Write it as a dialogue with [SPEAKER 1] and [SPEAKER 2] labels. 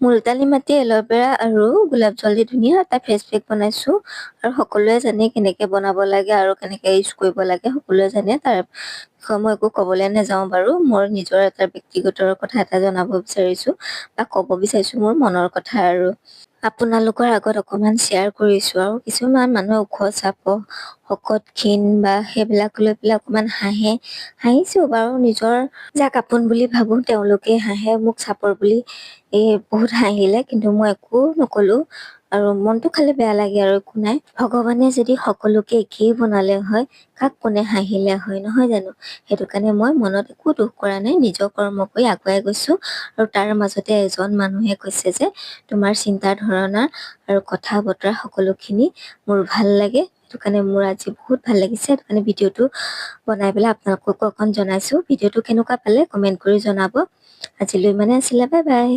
[SPEAKER 1] মুলতানী মাটি, এল'ভেৰা আৰু গোলাপ জল দি ধুনীয়া এটা ফেচ পেক বনাইছোঁ আৰু সকলোৱে জানে কেনেকৈ বনাব লাগে আৰু কেনেকৈ ইউজ কৰিব লাগে সকলোৱে জানে। তাৰ বিষয়ে মই একো ক'বলৈ নাযাওঁ বাৰু। মোৰ নিজৰ এটা ব্যক্তিগত কথা এটা জনাব বিচাৰিছোঁ বা ক'ব বিচাৰিছোঁ মোৰ মনৰ কথা আৰু আপোনালোকৰ আগত অকণমান শ্বেয়াৰ কৰিছোঁ। আৰু কিছুমান মানুহে ওখ চাপ, শকত ক্ষীণ বা সেইবিলাক লৈ পেলাই অকণমান হাঁহিছোঁ বাৰু। নিজৰ যাক আপোন বুলি ভাবোঁ তেওঁলোকে হাঁহে, মোক চাপৰ বুলি বহুত হাঁহিলে, কিন্তু মই একো নক'লোঁ আৰু মনটো খালি বেয়া লাগে আৰু একো নাই। ভগৱানে যদি সকলোকে একেই বনালে হয়, কাক কোনে হাঁহিলে হয়, নহয় জানো? সেইটো কাৰণে মই মনত একো দুখ কৰা নাই, নিজৰ কৰ্ম কৰি আগুৱাই গৈছোঁ। আৰু তাৰ মাজতে এজন মানুহে কৈছে যে তোমাৰ চিন্তা ধাৰণা আৰু কথা বতৰা সকলোখিনি মোৰ ভাল লাগে। সেইটো কাৰণে মোৰ আজি বহুত ভাল লাগিছে। সেইটো কাৰণে ভিডিঅ'টো বনাই পেলাই আপোনালোককো অকণ জনাইছোঁ। ভিডিঅ'টো কেনেকুৱা পালে কমেণ্ট কৰি জনাব। আজিলৈ ইমানে আছিলে, বাই বাই।